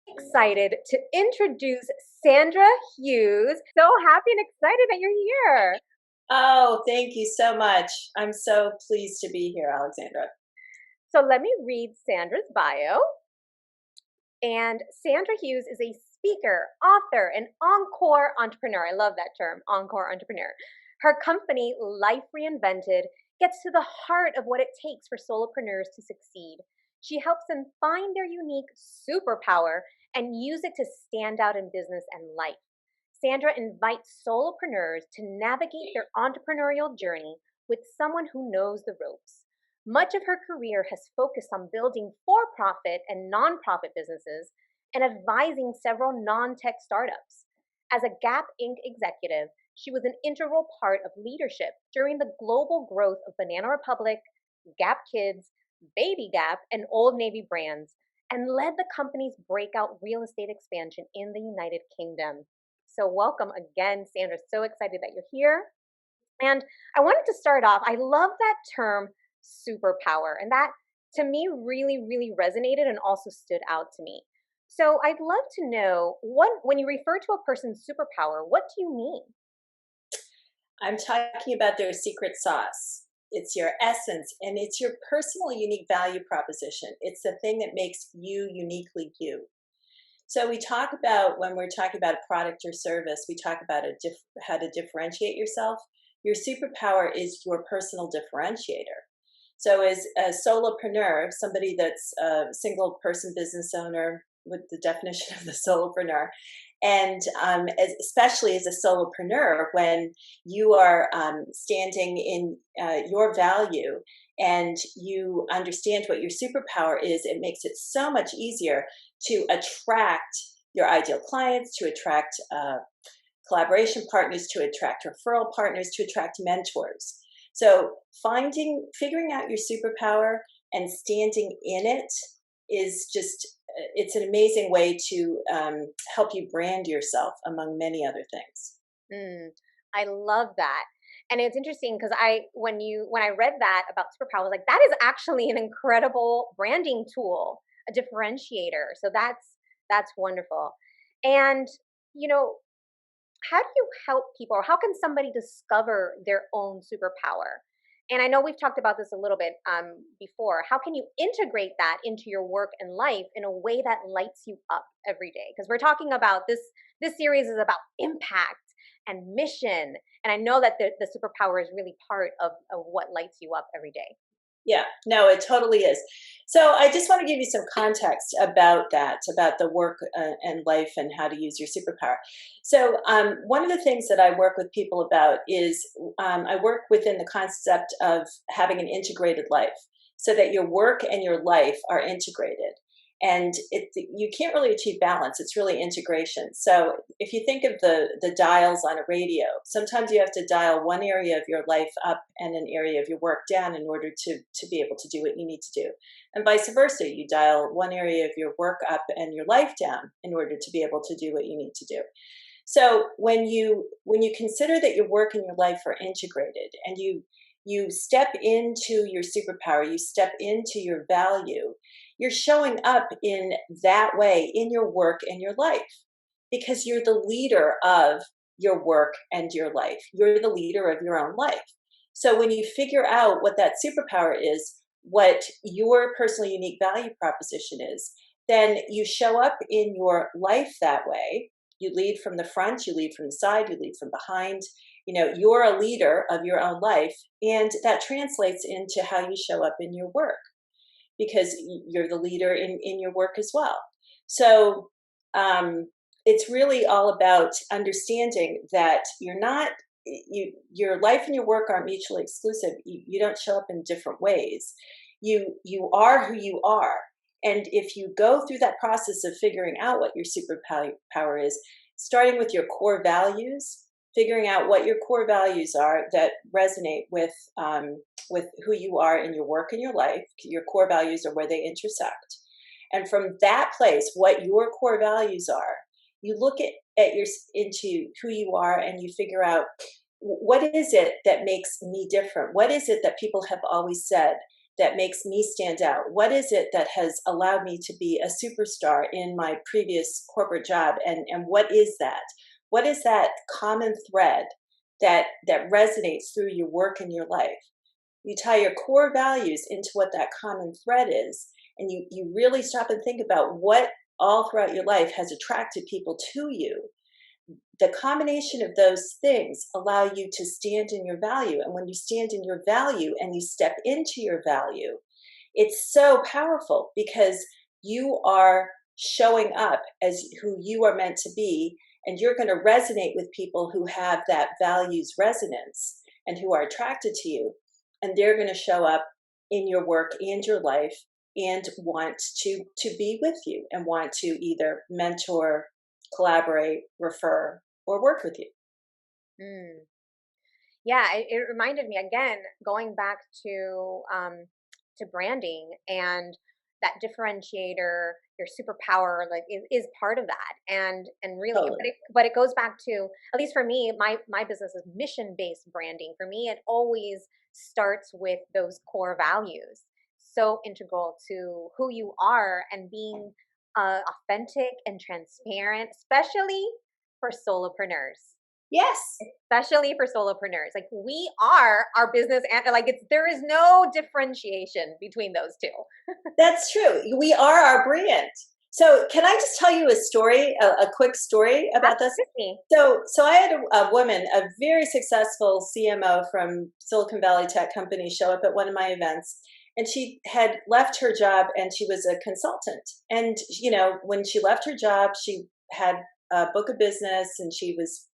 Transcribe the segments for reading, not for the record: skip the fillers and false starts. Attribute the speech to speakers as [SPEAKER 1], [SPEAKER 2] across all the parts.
[SPEAKER 1] Excited to introduce Sandra Hughes. So happy and excited that you're here.
[SPEAKER 2] Oh, thank you so much. I'm so pleased to be here, Alexandra.
[SPEAKER 1] So let me read Sandra's bio. And Sandra Hughes is a speaker, author, and encore entrepreneur. I love that term, encore entrepreneur. Her company, Life Reinvented, gets to the heart of what it takes for solopreneurs to succeed. She helps them find their unique superpower and use it to stand out in business and life. Sandra invites solopreneurs to navigate their entrepreneurial journey with someone who knows the ropes. Much of her career has focused on building for profit and nonprofit businesses and advising several non tech startups. As a Gap Inc. executive, she was an integral part of leadership during the global growth of Banana Republic, Gap Kids, Baby Gap, and Old Navy brands, and led the company's breakout real estate expansion in the United Kingdom. So, welcome again, Sandra. So excited that you're here. And I wanted to start off, I love that term superpower. And that to me really, really resonated and also stood out to me. So I'd love to know what, when you refer to a person's superpower, what do you mean?
[SPEAKER 2] I'm talking about their secret sauce. It's your essence and it's your personal unique value proposition. It's the thing that makes you uniquely you. So we talk about when we're talking about a product or service, we talk about how to differentiate yourself. Your superpower is your personal differentiator. So as a solopreneur, somebody that's a single person business owner with the definition of the solopreneur, and especially as a solopreneur, when you are standing in your value and you understand what your superpower is, it makes it so much easier to attract your ideal clients, to attract collaboration partners, to attract referral partners, to attract mentors. So figuring out your superpower and standing in it is just, it's an amazing way to help you brand yourself among many other things.
[SPEAKER 1] Mm, I love that. And it's interesting because when I read that about superpower, I was like, that is actually an incredible branding tool, a differentiator. So that's wonderful. And you know, how do you help people, or how can somebody discover their own superpower? And I know we've talked about this a little bit before. How can you integrate that into your work and life in a way that lights you up every day? Because we're talking about this. This series is about impact and mission, and I know that the superpower is really part of what lights you up every day.
[SPEAKER 2] Yeah, no, it totally is. So I just want to give you some context about that, about the work and life and how to use your superpower. So one of the things that I work with people about is I work within the concept of having an integrated life so that your work and your life are integrated. And you can't really achieve balance. It's really integration. So if you think of the dials on a radio, sometimes you have to dial one area of your life up and an area of your work down in order to be able to do what you need to do. And vice versa, you dial one area of your work up and your life down in order to be able to do what you need to do. So when you consider that your work and your life are integrated and you step into your superpower, you step into your value, you're showing up in that way in your work and your life because you're the leader of your work and your life. You're the leader of your own life. So when you figure out what that superpower is, what your personal unique value proposition is, then you show up in your life that way. You lead from the front, you lead from the side, you lead from behind. You're a leader of your own life, and that translates into how you show up in your work because you're the leader in your work as well. So it's really all about understanding that your life and your work aren't mutually exclusive. You don't show up in different ways. You are who you are. And if you go through that process of figuring out what your superpower is, starting with your core values, figuring out what your core values are that resonate with who you are in your work and your life. Your core values are where they intersect. And from that place, what your core values are, you look into who you are and you figure out what is it that makes me different? What is it that people have always said that makes me stand out? What is it that has allowed me to be a superstar in my previous corporate job? And what is that? What is that common thread that resonates through your work and your life? You tie your core values into what that common thread is, and you really stop and think about what all throughout your life has attracted people to you. The combination of those things allow you to stand in your value. And when you stand in your value and you step into your value, it's so powerful because you are showing up as who you are meant to be. And you're going to resonate with people who have that values resonance and who are attracted to you. And they're going to show up in your work and your life and want to be with you and want to either mentor, collaborate, refer, or work with you.
[SPEAKER 1] Mm. Yeah, it reminded me again, going back to branding and that differentiator, your superpower, like is part of that. And really,
[SPEAKER 2] Totally.
[SPEAKER 1] but it goes back to, at least for me, my business is mission-based branding. For me, it always starts with those core values. So integral to who you are and being authentic and transparent, especially for solopreneurs,
[SPEAKER 2] Yes,
[SPEAKER 1] especially for solopreneurs. Like, we are our business, and like, there is no differentiation between those two.
[SPEAKER 2] that's true. We are our brand. So, can I just tell you a story, a quick story about this?
[SPEAKER 1] Absolutely.
[SPEAKER 2] So I had a woman, a very successful CMO from Silicon Valley tech company, show up at one of my events, and she had left her job and she was a consultant. And when she left her job, she had a book of business and she was,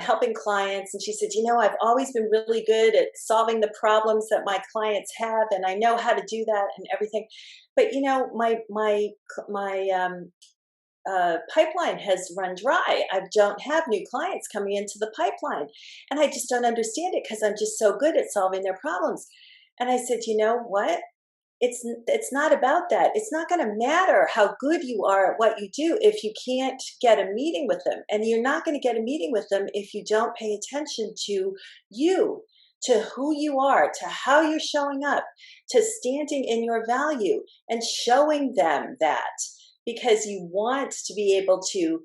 [SPEAKER 2] helping clients. And she said, I've always been really good at solving the problems that my clients have, and I know how to do that and everything. But my pipeline has run dry. I don't have new clients coming into the pipeline, and I just don't understand it because I'm just so good at solving their problems. And I said, you know what? It's not about that. It's not going to matter how good you are at what you do if you can't get a meeting with them. And you're not going to get a meeting with them if you don't pay attention to you, to who you are, to how you're showing up, to standing in your value and showing them that, because you want to be able to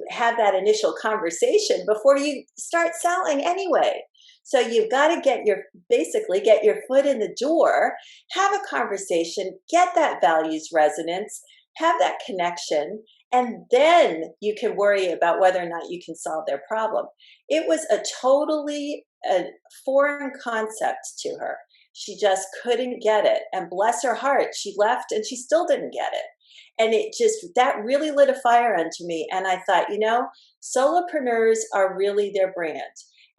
[SPEAKER 2] have that initial conversation before you start selling anyway. So you've got to basically get your foot in the door, have a conversation, get that values resonance, have that connection, and then you can worry about whether or not you can solve their problem. It was a totally foreign concept to her. She just couldn't get it. And bless her heart, she left and she still didn't get it. And that really lit a fire under me. And I thought, solopreneurs are really their brand.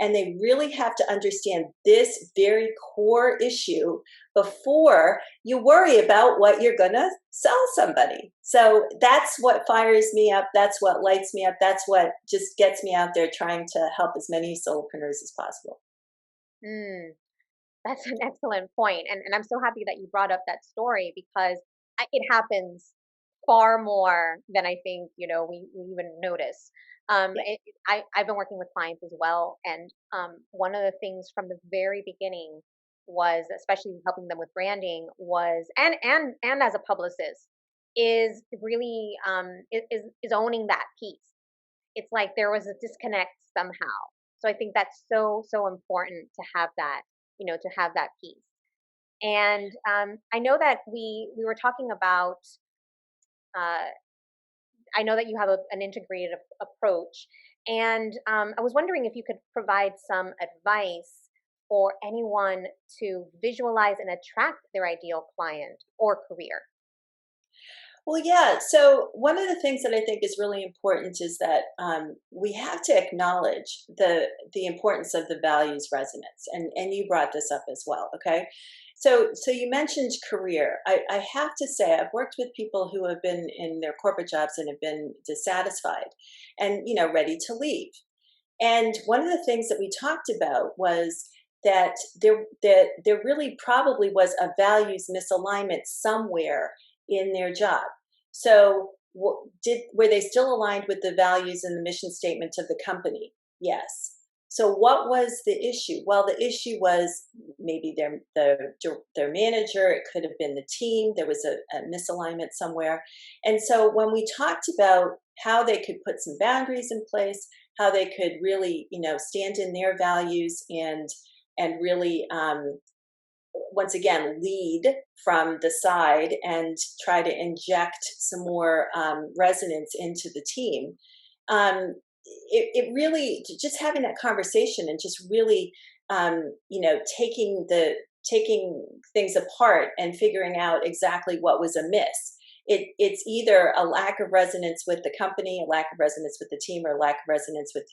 [SPEAKER 2] And they really have to understand this very core issue before you worry about what you're going to sell somebody. So that's what fires me up. That's what lights me up. That's what just gets me out there trying to help as many solopreneurs as possible.
[SPEAKER 1] Mm, that's an excellent point. And I'm so happy that you brought up that story, because it happens far more than I think, we even notice.
[SPEAKER 2] Yeah.
[SPEAKER 1] I've been working with clients as well. And one of the things from the very beginning was, especially helping them with branding, was, and as a publicist, is really is owning that piece. It's like there was a disconnect somehow. So I think that's so important to have that, to have that piece. And I know that we were talking about. Uh, I know that you have an integrated approach, and I was wondering if you could provide some advice for anyone to visualize and attract their ideal client or career.
[SPEAKER 2] Well, yeah. So one of the things that I think is really important is that we have to acknowledge the importance of the values resonance, and you brought this up as well. Okay, so you mentioned career. I have to say I've worked with people who have been in their corporate jobs and have been dissatisfied, and ready to leave. And one of the things that we talked about was that there really probably was a values misalignment somewhere in their job. So were they still aligned with the values and the mission statement of the company? Yes. So what was the issue? Well, the issue was maybe their manager. It could have been the team. There was a misalignment somewhere. And so when we talked about how they could put some boundaries in place, how they could really, stand in their values and really, once again, lead from the side and try to inject some more resonance into the team. Um, it really, just having that conversation and just really, taking things apart and figuring out exactly what was amiss. It's either a lack of resonance with the company, a lack of resonance with the team, or a lack of resonance with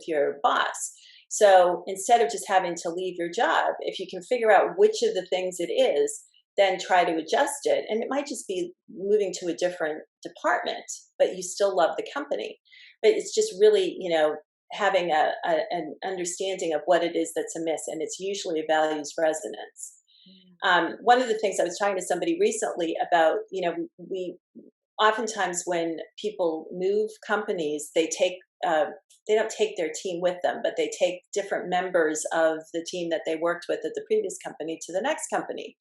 [SPEAKER 2] your boss. So instead of just having to leave your job, if you can figure out which of the things it is, then try to adjust it. And it might just be moving to a different department, but you still love the company. But it's just really, having an understanding of what it is that's amiss. And it's usually a values resonance. One of the things I was talking to somebody recently about, we oftentimes when people move companies, they don't take their team with them, but they take different members of the team that they worked with at the previous company to the next company.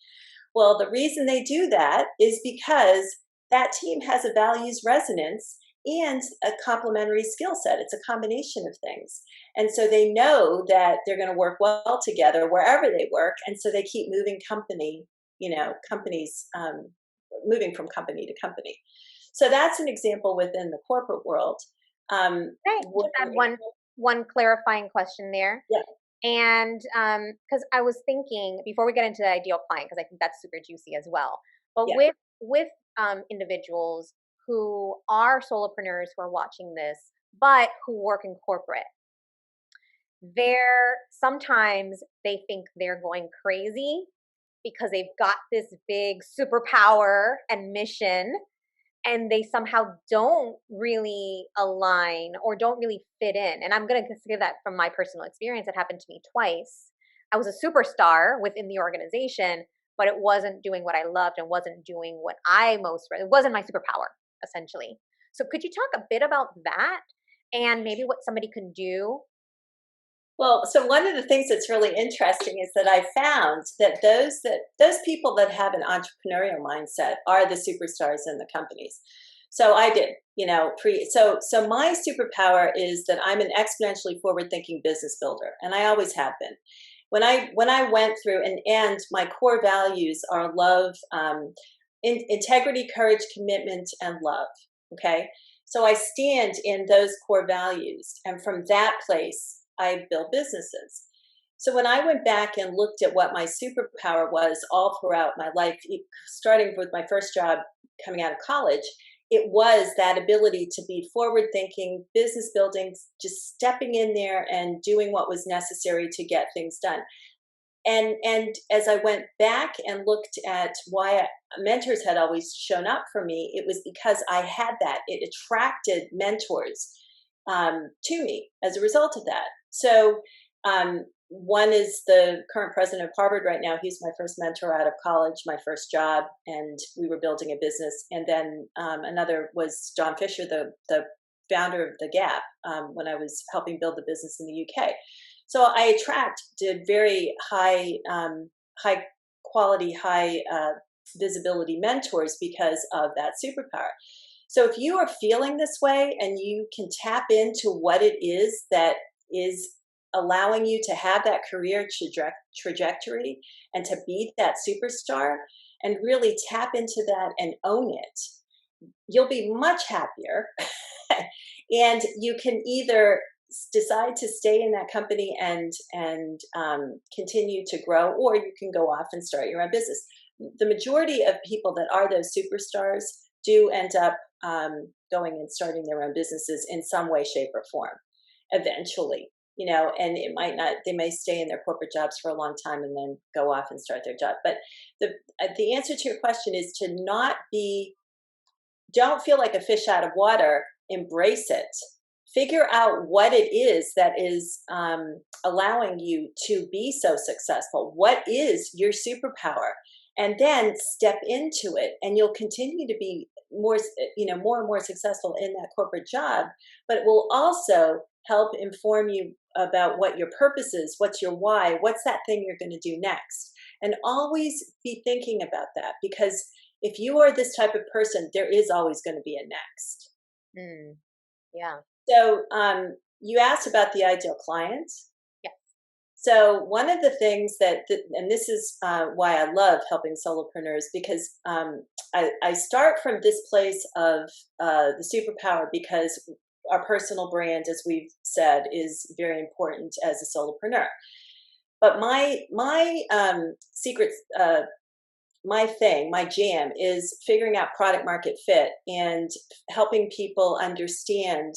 [SPEAKER 2] Well, the reason they do that is because that team has a values resonance and a complementary skill set. It's a combination of things. And so they know that they're going to work well together wherever they work. And so they keep moving companies, moving from company to company. So that's an example within the corporate world.
[SPEAKER 1] Okay, just add one clarifying question there.
[SPEAKER 2] Yeah.
[SPEAKER 1] And because I was thinking before we get into the ideal client, because I think that's super juicy as well. But
[SPEAKER 2] Yeah.
[SPEAKER 1] with individuals who are solopreneurs who are watching this, but who work in corporate, sometimes they think they're going crazy because they've got this big superpower and mission, and they somehow don't really align or don't really fit in. And I'm going to say that from my personal experience. It happened to me twice. I was a superstar within the organization, but it wasn't doing what I loved and wasn't doing what it wasn't my superpower, essentially. So could you talk a bit about that and maybe what somebody can do?
[SPEAKER 2] Well, so one of the things that's really interesting is that I found that those people that have an entrepreneurial mindset are the superstars in the companies. So I did, so my superpower is that I'm an exponentially forward-thinking business builder, and I always have been. When I went through and my core values are love, integrity, courage, commitment, and love. Okay, so I stand in those core values, and from that place, I build businesses. So when I went back and looked at what my superpower was all throughout my life, starting with my first job coming out of college, it was that ability to be forward thinking, business building, just stepping in there and doing what was necessary to get things done. And as I went back and looked at why mentors had always shown up for me, it was because I had that. It attracted mentors to me as a result of that. So one is the current president of Harvard right now. He's my first mentor out of college, my first job, and we were building a business. And then another was John Fisher, the founder of The Gap, when I was helping build the business in the UK. So I did very high quality, high visibility mentors because of that superpower. So if you are feeling this way and you can tap into what it is that is allowing you to have that career trajectory and to be that superstar and really tap into that and own it, you'll be much happier. And you can either decide to stay in that company and continue to grow, or you can go off and start your own business. The majority of people that are those superstars do end up going and starting their own businesses in some way, shape, or form eventually, and it might not, they may stay in their corporate jobs for a long time and then go off and start their job. But the answer to your question is to don't feel like a fish out of water, embrace it. Figure out what it is that is allowing you to be so successful. What is your superpower? And then step into it, and you'll continue to be more and more successful in that corporate job. But it will also help inform you about what your purpose is, what's your why, what's that thing you're going to do next. And always be thinking about that, because if you are this type of person, there is always going to be a next.
[SPEAKER 1] Mm, yeah.
[SPEAKER 2] So you asked about the ideal client.
[SPEAKER 1] Yes.
[SPEAKER 2] So one of the things and this is why I love helping solopreneurs, because I start from this place of the superpower, because our personal brand, as we've said, is very important as a solopreneur. But my secret, my jam is figuring out product market fit and helping people understand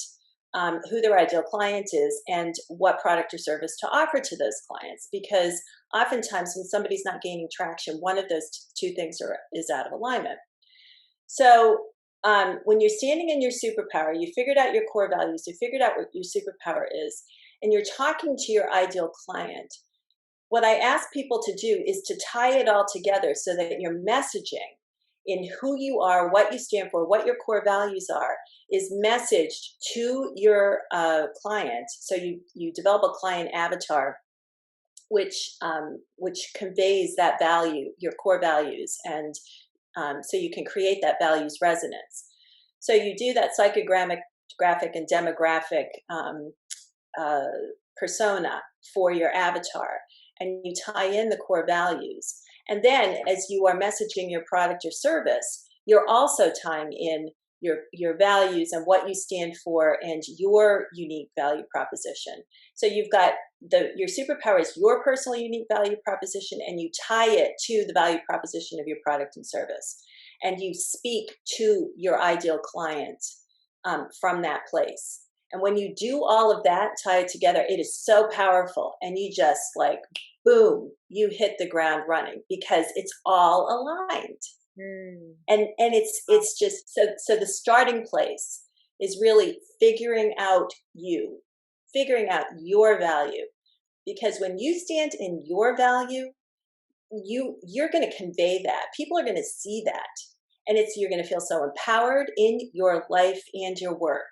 [SPEAKER 2] who their ideal client is and what product or service to offer to those clients. Because oftentimes when somebody's not gaining traction, one of those two things is out of alignment. So when you're standing in your superpower, you figured out your core values, you figured out what your superpower is, and you're talking to your ideal client. What I ask people to do is to tie it all together so that your messaging in who you are, what you stand for, what your core values are, is messaged to your client. So you develop a client avatar, which conveys that value, your core values, and so you can create that values resonance. So you do that psychographic and demographic persona for your avatar, and you tie in the core values. And then as you are messaging your product or service, you're also tying in your values and what you stand for and your unique value proposition. So you've got your superpower is your personal unique value proposition, and you tie it to the value proposition of your product and service. And you speak to your ideal client from that place. And when you do all of that, tie it together, it is so powerful. And you just like, boom, you hit the ground running, because it's all aligned.
[SPEAKER 1] Mm.
[SPEAKER 2] And it's just, so the starting place is really figuring out figuring out your value. Because when you stand in your value, you're going to convey that. People are going to see that. And you're going to feel so empowered in your life and your work.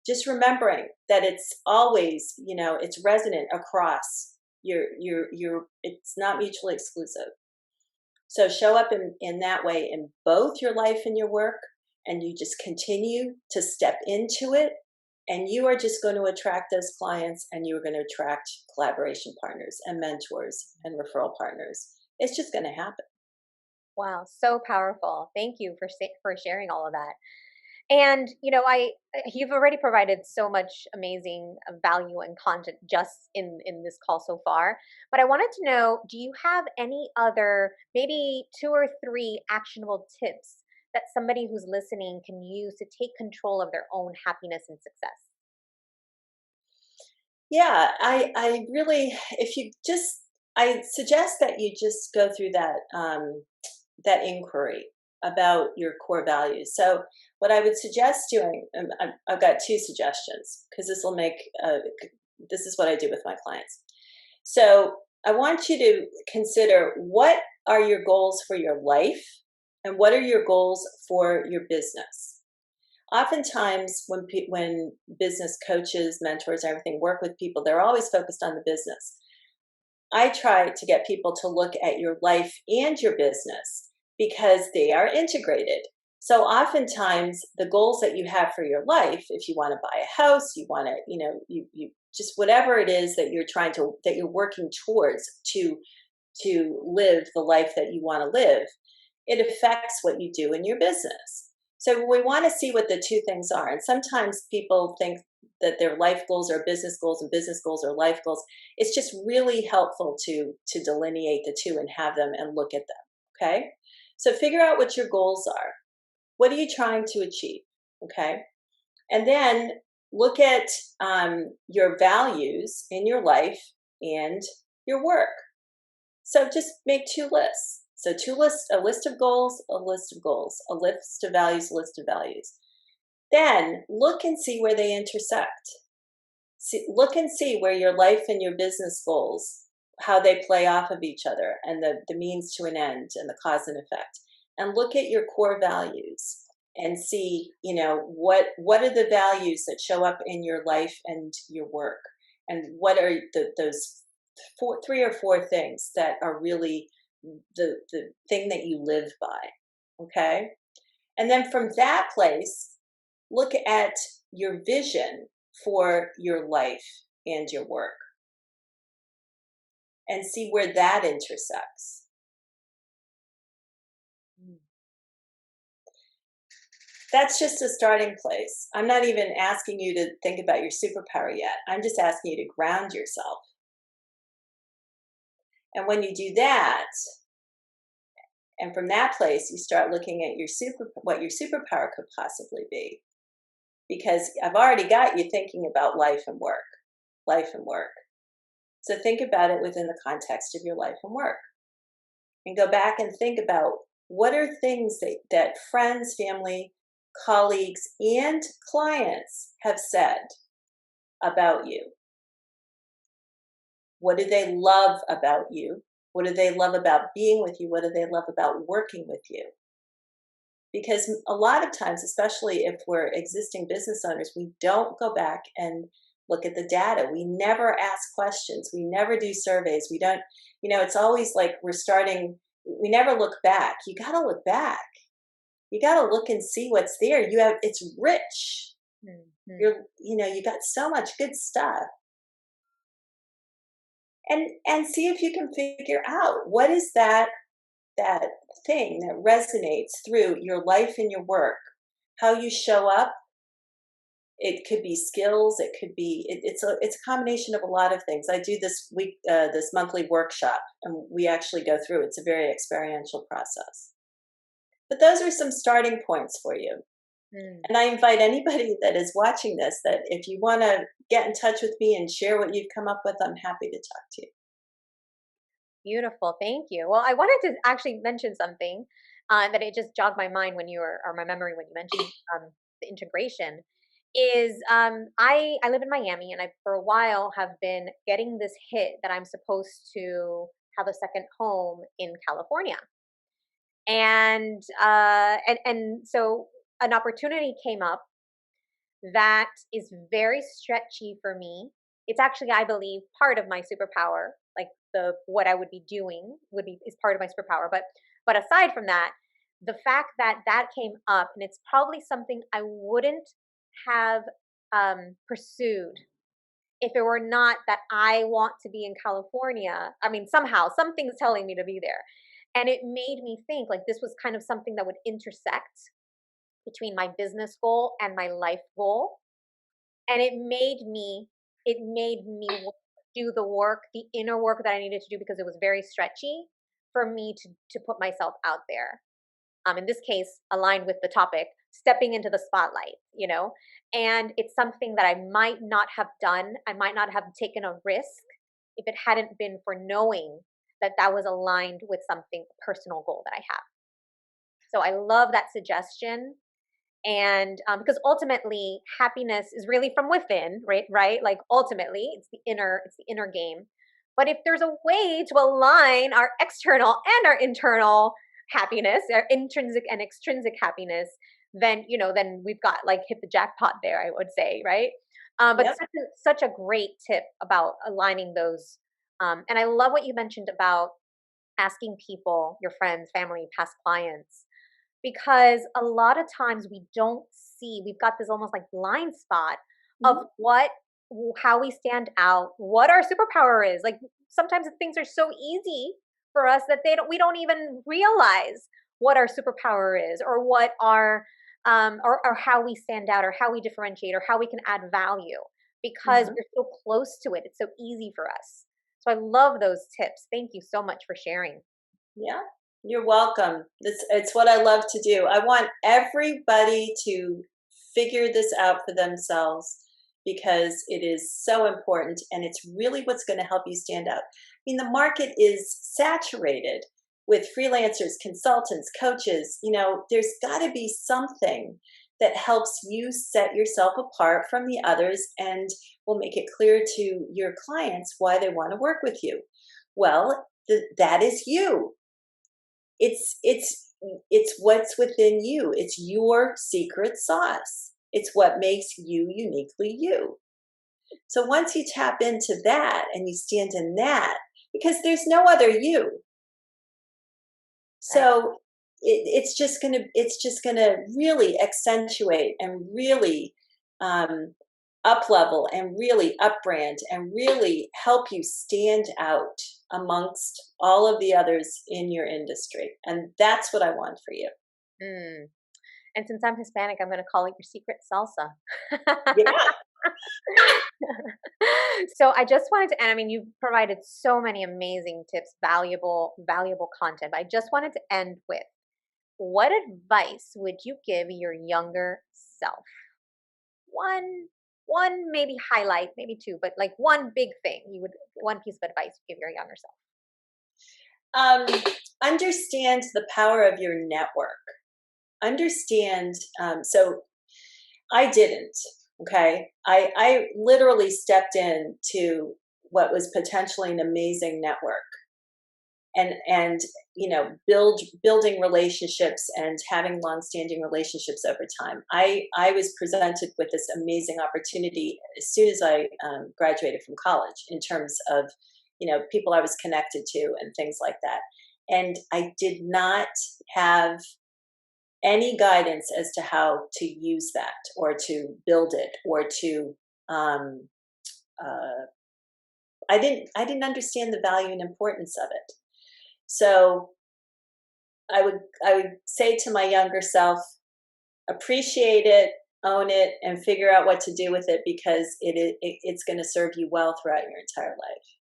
[SPEAKER 2] Just remembering that it's always, it's resonant across it's not mutually exclusive. So show up in that way in both your life and your work, and you just continue to step into it, and you are just going to attract those clients, and you're going to attract collaboration partners and mentors and referral partners. It's just going to happen.
[SPEAKER 1] Wow, so powerful. Thank you for sharing all of that. And you've already provided so much amazing value and content just in this call so far. But I wanted to know, do you have any other, maybe 2 or 3 actionable tips that somebody who's listening can use to take control of their own happiness and success?
[SPEAKER 2] Yeah, I really, I suggest that you just go through that inquiry about your core values. So what I would suggest doing, I've got 2 suggestions, because this is what I do with my clients. So I want you to consider, what are your goals for your life and what are your goals for your business? Oftentimes when business coaches, mentors, everything work with people, they're always focused on the business. I try to get people to look at your life and your business, because they are integrated. So oftentimes the goals that you have for your life, if you want to buy a house, you want to, you just whatever it is that you're working towards to live the life that you want to live, it affects what you do in your business. So we want to see what the 2 things are. And sometimes people think that their life goals are business goals and business goals are life goals. It's just really helpful to delineate the 2 and have them and look at them. Okay. So figure out what your goals are. What are you trying to achieve? Okay. And then look at your values in your life and your work. So just make 2 lists. So 2 lists, a list of goals, a list of goals, a list of values, a list of values. Then look and see where they intersect. Look and see where your life and your business goals, how they play off of each other, and the means to an end and the cause and effect. And look at your core values and see, what are the values that show up in your life and your work. And what are those three or four things that are really the thing that you live by? Okay. And then from that place, look at your vision for your life and your work and see where that intersects.
[SPEAKER 1] Mm.
[SPEAKER 2] That's just a starting place. I'm not even asking you to think about your superpower yet. I'm just asking you to ground yourself. And when you do that, and from that place, you start looking at what your superpower could possibly be. Because I've already got you thinking about life and work, life and work. So think about it within the context of your life and work. And go back and think about what are things that friends, family, colleagues, and clients have said about you. What do they love about you? What do they love about being with you? What do they love about working with you? Because a lot of times, especially if we're existing business owners, we don't go back and look at the data. We never ask questions. We never do surveys. We don't, it's always like we never look back. You got to look back. You got to look and see what's there. It's rich.
[SPEAKER 1] Mm-hmm.
[SPEAKER 2] You got so much good stuff. And see if you can figure out what is that thing that resonates through your life and your work, how you show up. It could be skills. It could be, it's a combination of a lot of things. I do this monthly workshop, and we actually go through. It's a very experiential process. But those are some starting points for you.
[SPEAKER 1] Mm.
[SPEAKER 2] And I invite anybody that is watching this, that if you want to get in touch with me and share what you've come up with, I'm happy to talk to you.
[SPEAKER 1] Beautiful. Thank you. Well, I wanted to actually mention something that it just jogged my mind or my memory when you mentioned the integration. Is I live in Miami, and I for a while have been getting this hit that I'm supposed to have a second home in California, and so an opportunity came up that is very stretchy for me. It's actually, I believe, part of my superpower. Like the what I would be doing is part of my superpower. But aside from that, the fact that that came up, and it's probably something I wouldn't have pursued if it were not that I want to be in California. I mean, somehow something's telling me to be there, and it made me think like this was kind of something that would intersect between my business goal and my life goal, and it made me do the work, the inner work that I needed to do, because it was very stretchy for me to put myself out there. In this case, aligned with the topic, stepping into the spotlight. And it's something that I might not have done. I might not have taken a risk if it hadn't been for knowing that that was aligned with something personal goal that I have. So I love that suggestion. And because ultimately happiness is really from within, right, like ultimately it's the inner game. But if there's a way to align our external and our internal happiness, our intrinsic and extrinsic happiness, then we've got like hit the jackpot there, I would say, right? But
[SPEAKER 2] Yep.
[SPEAKER 1] such a great tip about aligning those. And I love what you mentioned about asking people, your friends, family, past clients, because a lot of times we don't see, we've got this almost like blind spot of
[SPEAKER 2] Mhm.
[SPEAKER 1] how we stand out, what our superpower is. Like sometimes things are so easy for us that we don't even realize what our superpower is, or what our or how we stand out, or how we differentiate, or how we can add value, because
[SPEAKER 2] Mhm.
[SPEAKER 1] we're so close to it. It's so easy for us. So I love those tips. Thank you so much for sharing.
[SPEAKER 2] Yeah, you're welcome. It's what I love to do. I want everybody to figure this out for themselves because it is so important, and it's really what's going to help you stand out. I mean, the market is saturated with freelancers, consultants, coaches. There's got to be something that helps you set yourself apart from the others and will make it clear to your clients why they want to work with you. Well, that is you. It's what's within you. It's your secret sauce. It's what makes you uniquely you. So once you tap into that and you stand in that, because there's no other you.
[SPEAKER 1] Right.
[SPEAKER 2] So it's just gonna really accentuate and really um, up level and really upbrand and really help you stand out amongst all of the others in your industry. And that's what I want for you.
[SPEAKER 1] Mm. And since I'm Hispanic, I'm going to call it your secret salsa.
[SPEAKER 2] Yeah.
[SPEAKER 1] So I just wanted to, and I mean, you've provided so many amazing tips, valuable content. But I just wanted to end with, what advice would you give your younger self? One, one maybe highlight, maybe two, but like one big thing one piece of advice you give your younger self.
[SPEAKER 2] Um, Understand the power of your network. Understand. So I didn't. Okay. I literally stepped into what was potentially an amazing network, and building relationships and having long-standing relationships over time. I was presented with this amazing opportunity as soon as I graduated from college, in terms of people I was connected to and things like that. And I did not have any guidance as to how to use that or to build it or to um, uh, I didn't understand the value and importance of it. So I would say to my younger self, appreciate it, own it, and figure out what to do with it, because it's going to serve you well throughout your entire life.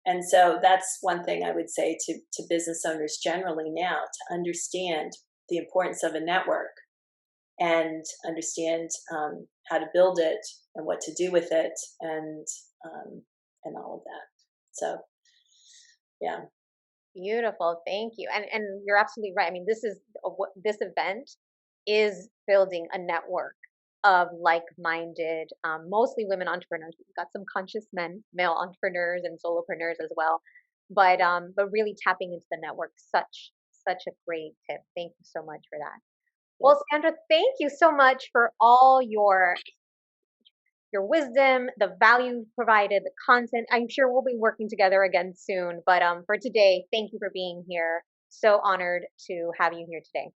[SPEAKER 2] And so that's one thing I would say to business owners generally now, to understand the importance of a network and understand how to build it and what to do with it, and all of that. So yeah.
[SPEAKER 1] Beautiful, thank you. And you're absolutely right. I mean, what this event is, building a network of like-minded, mostly women entrepreneurs. We've got some conscious male entrepreneurs and solopreneurs as well. But really tapping into the network, such a great tip. Thank you so much for that.
[SPEAKER 2] Yeah.
[SPEAKER 1] Well, Sandra, thank you so much for all your wisdom, the value provided, the content. I'm sure we'll be working together again soon. But for today, thank you for being here. So honored to have you here today.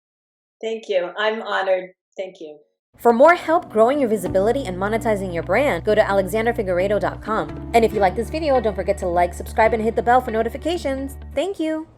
[SPEAKER 2] Thank you. I'm honored. Thank you.
[SPEAKER 1] For more help growing your visibility and monetizing your brand, go to alexandrafigueredo.com. And if you like this video, don't forget to like, subscribe, and hit the bell for notifications. Thank you.